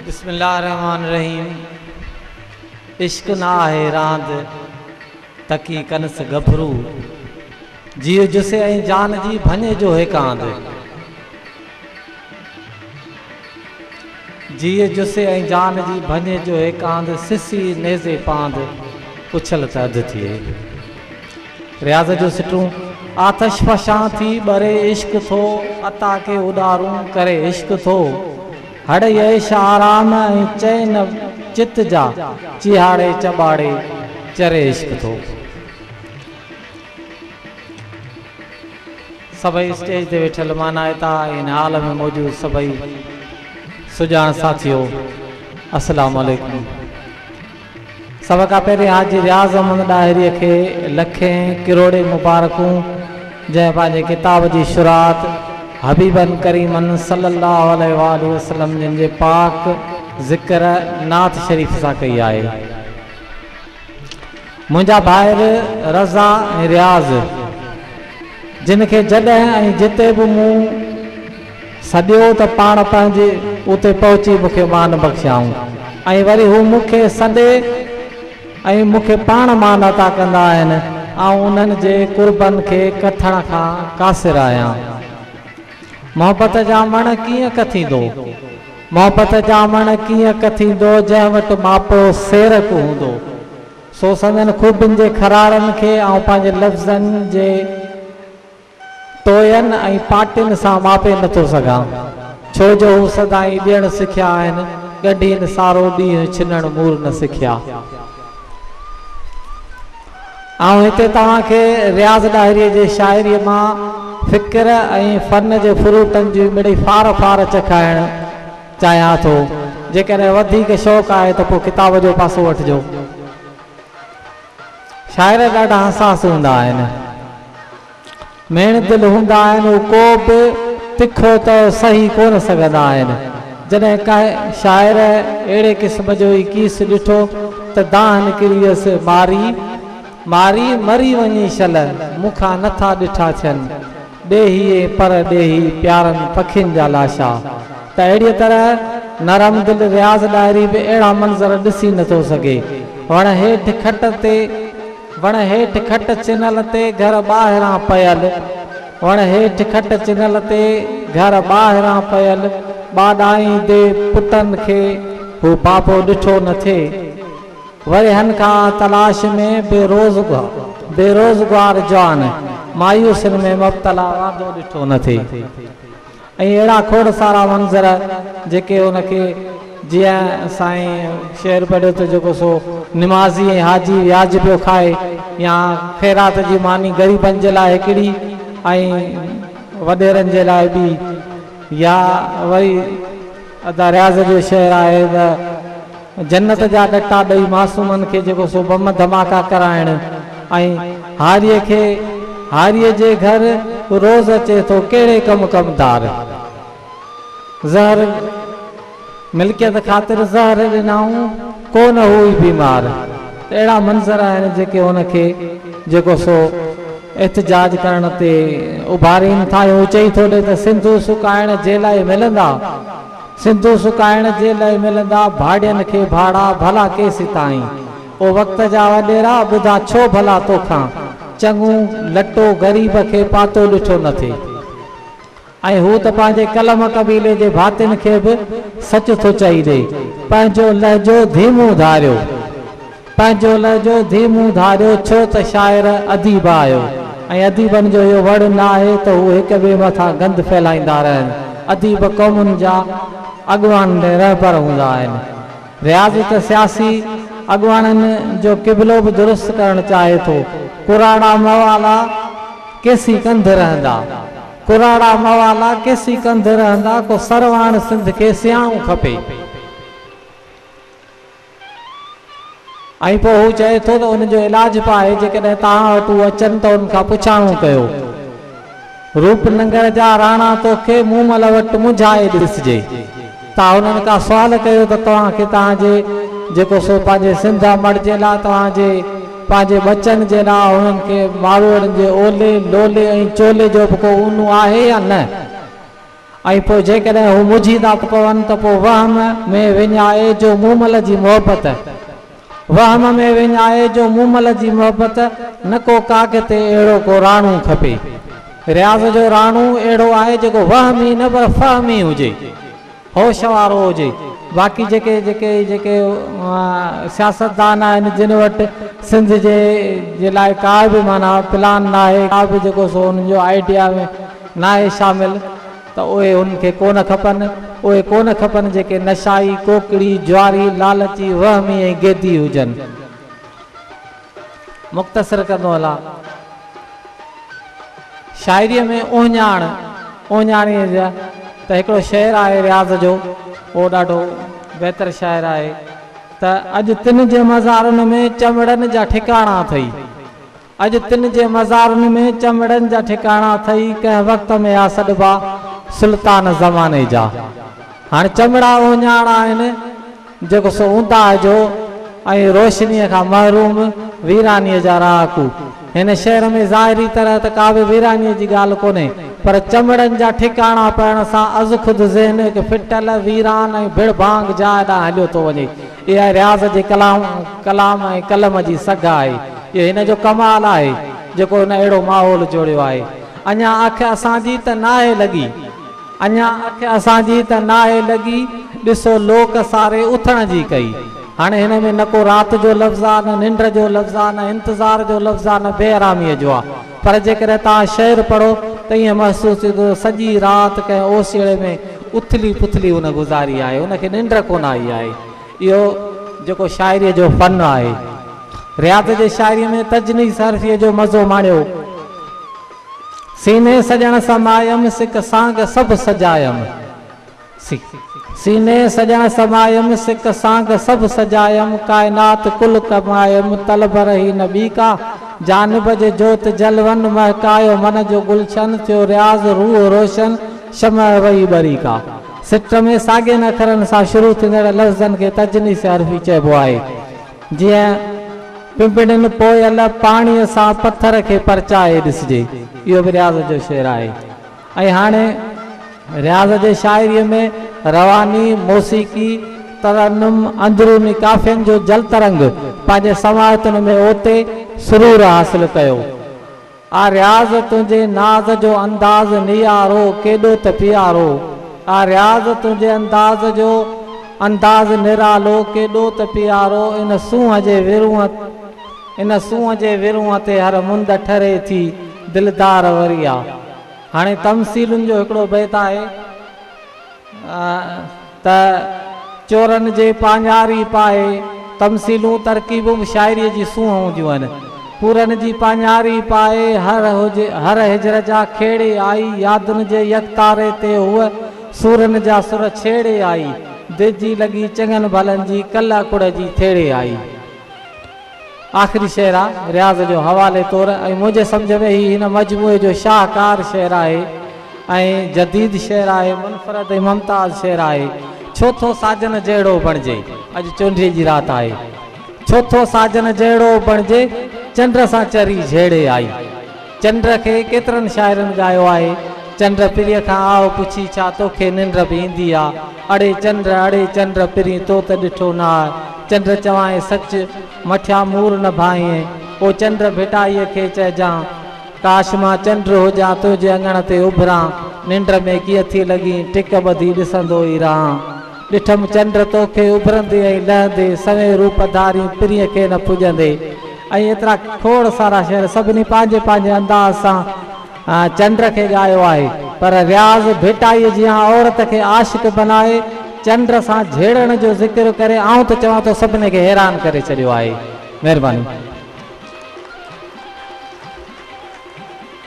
बिस्मिल्लाहिर्रहमानिर्रहीम। इश्क ना है रांद तकी कनस गभरू, जियो जुसे ऐं जान जी भञे जो है कांद। जियो जुसे ऐं जान जी भञे जो है कांद, सिसी नेज़े पांद उछल त अधु थिए। रियाज़ जो सिटूं आतश फशां थी बरे इश्क थो, अता के उडारूं करे इश्क थो। हड़ ऐश आराम ऐं चैन चित जा, चिहाड़े चबाड़े चरे इश्क थो। सभई स्टेज ते वेठल मानायता इन हाल में मौजूद सभई सुजान साथियों, अस्सलाम वालेकुम। सब का पहिरें हाजी रियाज़ अहमद डाहिरी के लखें किरोड़े मुबारकूं, जंहिं पंहिंजे किताब जी शुरात हबीबन करीमन सल्लल्लाहु अलैहि वसल्लम जिनके पाक ज़िक्र नात शरीफ सां कई आहे। मुंहिंजा भाइर रज़ा ऐं रियाज़, जिनके जॾहिं ऐं जिते भी मूं सॾियो त पाण पंहिंजे उते पहुची मूंखे मान बख़्शियाऊं, ऐं वरी हू मूंखे सॾे ऐं मूंखे पाण मान अता कंदा आहिनि, ऐं उन्हनि जे कुर्बन खे कथण खां कासिर आहियां। मोहब्बत जा मण कीअं कथींदो, मोहब्बत जा मण कीअं कथींदो, जंहिं वटि मापो सेरक हूंदो। सो संदन ख़ूबियुनि जे खरारनि खे ऐं पंहिंजे लफ़्ज़नि जे टोयन ऐं पाटिन सां मापे नथो सघां, छो जो हू सदाई ॾियण सिखिया आहिनि, गॾीन सारो ॾींहुं छिनण मूर न सिखिया। ऐं हिते तव्हांखे रियाज़ डाहिरीअ जे शाइरीअ मां फ़िक्र ऐं फ़न जे फ्रूटनि जी मिड़ी फार फार चखाइण चाहियां थो। जेकॾहिं वधीक शौक़ु आहे त पोइ किताब जो पासो वठिजो। शाइर ॾाढा हसास हूंदा आहिनि, मेण दिल हूंदा आहिनि, हू को बि तिखो त सही कोन सघंदा आहिनि। जॾहिं का शाइर अहिड़े क़िस्म जो ई कीस ॾिठो त दाह निकिरियसि मारी मारी मरी वञी शल, मूंखां नथा ॾिठा थियनि ॾेही पर ॾेही प्यारनि पखियुनि जा लाशा। त अहिड़ी तरह नरम दिल रियाज़ डायरी बि अहिड़ा मंज़र ॾिसी नथो सघे। वण हेठि खट ते, वण हेठि खट चिनल ते घर ॿाहिरां पयल, वण हेठि खट चिनल ते घर ॿाहिरां पयल, ॿाॾाई दे पुटनि खे हू पापो ॾिठो न थिए। वरिहनि खां तलाश में बेरोज़गार जवान, मायूसिन में मुब्तला वांदो ॾिठो न थिए। ऐं अहिड़ा खोड़ सारा मंज़र जेके उनखे, जीअं साईं शेर पढ़ियो त जेको सो निमाज़ी ऐं हाजी व्याज पियो खाए, या ख़ैरात जी मानी ग़रीबनि जे लाइ हिकिड़ी ऐं वॾेरनि जे लाइ ॿी, या वरी अदा रियाज़ जो शेर आहे त जन्नत जा ॾटा ॾेई मासूमनि खे जेको सो बम धमाका कराइण, ऐं हारीअ जे घर रोज़ अचे थो कहिड़े कम कमदार, ज़हर मिल्कियत ख़ातिर ज़हर ॾिनाऊं कोन हुई बीमार। अहिड़ा मंज़र आहिनि जेके उनखे जेको सो एहतजाज करण ते उभारीनि था। हू चई थो ॾे त सिंधू सुकाइण जे लाइ मिलंदा, सिंधू सुकाइण जे लाइ मिलंदा, भाड़ियनि खे भाड़ा भला केसि ताईं। ओ वक़्त जा वॾेरा ॿुधा छो भला तोखां, चङो लटो ग़रीब खे पातो ॾिठो न थिए। ऐं हू त पंहिंजे कलम कबीले जे भातियुनि खे बि सच थो चई ॾे, पंहिंजो लहजो धीमो धारियो, पंहिंजो लहजो धीमो धारियो, छो त शाइर अदीब आयो। ऐं अदीबनि जो इहो वड़ न आहे त हू हिक ॿिए मथां गंद फैलाईंदा रहनि। अदीब क़ौमुनि जा अॻवान रहबर हूंदा आहिनि। रियाज़ त सियासी अॻवाननि जो क़िबलो बि दुरुस्त करणु चाहे थो। पुराणा मवाला केसी कंध रहंदा, पुराणा मवाला केसी कंध रहंदा, को सरवाण सिंध खे सियाणो खपे। ऐं पोइ हू चए थो त उनजो इलाज पाए, जेकॾहिं तव्हां वटि उहे अचनि त उनखां पुछाणो कयो। रूप नंगर जा राणा तोखे मूमल वटि मुंझाए ॾिसजे। तव्हां उन्हनि खां सुवाल कयो त तव्हांखे तव्हांजे जेको सो पंहिंजे सिंधा मर्द जे लाइ, तव्हांजे पंहिंजे बचनि जे लाइ, उन्हनि खे मारूअड़नि जे ओले लोले ऐं चोले जो बि को ऊनो आहे या न। ऐं पोइ जेकॾहिं हू मुझी था पवनि त पोइ वहम में विञाए जो मूमल जी मोहबत, वहम में विञाए जो मूमल जी मोहबत, न को काग ते अहिड़ो को राणू खपे। रियाज़ जो राणू अहिड़ो आहे जेको वहमी न पर फहमी हुजे, होश वारो हुजे। बाक़ी जेके जेके जेके सियासतदान आहिनि जिन वटि सिंध जे लाइ का बि माना प्लान न आहे, का बि जेको सो उन्हनि जो आइडिया में न आहे शामिल, त उहे उनखे कोन खपनि। उहे कोन खपनि जेके नशाई, कोकड़ी, ज्वारी, लालची, वहमी ऐं गेदी हुजनि। मुख़्तसिर कंदो हलां, शाइरीअ में ओञाणीअ जा त हिकिड़ो शेर आहे रियाज़ जो, उहो ॾाढो बहितर शाइर आहे त अॼु तिन जे मज़ारुनि में चमड़नि जा ठिकाणा अथई, अॼु तिन जे मज़ारुनि में चमड़नि जा ठिकाणा अथई, कंहिं वक़्त में आ सॾिबा सुल्तान ज़माने जा। हाणे चमड़ा ओञाणा आहिनि जेको सो ऊंदा जो ऐं रोशनीअ खां महरूम वीरानीअ जा रहाकू। हिन शहर में ज़ाहिरी तरह त का बि वीरानीअ जी ॻाल्हि कोन्हे, पर चमड़नि जा ठिकाणा पवण सां अज़ ख़ुदि ज़हन हिकु फिटल वीरान ऐं भिड़ भांग जाइ ॾांहुं हलियो थो वञे। इहा रियाज़ जे कलाम ऐं कलम जी सघ आहे। इहो हिन जो कमाल आहे जेको हिन अहिड़ो माहौल जोड़ियो आहे। अञा अख असांजी त नाहे लॻी, अञा अख असांजी त नाहे लॻी, ॾिसो लोक सारे उथण जी कई। हाणे हिन में न को राति जो लफ़्ज़ आहे, न निंड जो लफ़्ज़ आहे, न इंतज़ार जो लफ़्ज़ आहे, न बेआरामीअ जो आहे। पर जेकॾहिं तव्हां शेर पढ़ो त ईअं महसूसु थींदो सॼी राति कंहिं ओसीड़े में उथली पुथली उन गुज़ारी आहे, उनखे निंड कोन आई आहे। इहो जेको शाइरीअ जो फ़न आहे। रियाज़ जे शाइरीअ में तजनी सरफ़ीअ जो मज़ो माणियो। सीने सजण समायम सिक सांग सभु सजायम, सीने सजण समायम सिक सांग सभु सजायम, कायनात कुल कमायम तलब रही नबी का, जानब जे जोत जलवन महकायो मन जो गुलशन, थियो रियाज़ रूह रोशन शमअ वई बरी का। सिट में साॻियनि अखरनि सां शुरू थींदड़ लफ़्ज़नि खे तजनी सरफ़ी चइबो आहे। जीअं पिंपड़ियुनि पोयल पाणीअ सां पथर खे परचाए ॾिसिजे, इहो बि रियाज़ जो शेर आहे। ऐं हाणे रियाज़ जे शाइरीअ में रवानी, मौसीकी, तरन्नुम, अंदरूनी काफ़ियनि जो जल तरंग पंहिंजे समायतुनि में ओते सुरूर हासिल कयो। आ रियाज़ तुंहिंजे नाज़ जो अंदाज़ नियारो केॾो त प्यारो, आ रियाज़ तुंहिंजे अंदाज़ जो अंदाज़ निरालो केॾो त प्यारो, इन सूंहं जे विरूंह ते हर मुंद ठरे थी दिलदार वरिया। हाणे तमसीलुनि जो हिकिड़ो बैत आहे त चोरनि जे पांझारी पाए, तमसीलूं तरकीबूं शाइरीअ जी सूंहं हूंदियूं आहिनि। पूरनि जी पांझारी पाए हर हिजर जा खेड़े आई, यादुनि जे यकतारे ते हूअ सूरनि जा सुर छेड़े आई, दिलि लॻी चङनि भलनि जी कल कुड़ जी थेड़े आई। आख़िरी शेर आहे रियाज़ जो हवाले तौरु, ऐं मुंहिंजे सम्झ में ही हिन मजमूए जो शाहकार शेर आहे ऐं जदीद शेर आहे, मुनफ़रद ऐं मुमताज़ शेर आहे। छो थो साजन जहिड़ो बणिजे, अॼु चुंडी जी राति आहे, छो थो साजन जहिड़ो बणिजे, चंड सां चरी झेड़े आई। चंड खे केतिरनि शाइरनि ॻायो आहे। चंड पिरीअ खां आओ पुछी छा तोखे निंड बि ईंदी आहे, अड़े चंड पिरी तो त ॾिठो न आहे, चंड चवां सच मठिया मूर न भाई, ओ चंड भिटाईअ खे चइजां काश मां चंड हुजां तुंहिंजे अङण ते उभरां, निंड में कीअं थी लॻी टिक ॿधी ॾिसंदो ई रहां, ॾिठमि चंड तोखे उभरंदे ऐं लहंदे, सवे रूप धारी पिरीअ खे न पुॼंदे। ऐं एतिरा खोड़ सारा शेर सभिनी पंहिंजे पंहिंजे अंदाज़ सां चंड खे ॻायो आहे। पर रियाज़ भिटाईअ जी औरत खे आशिक़ बनाए चंड सां झेड़ण जो ज़िक्र करे आऊं त चवां थो सभिनी खे हैरान करे छॾियो आहे। महिरबानी।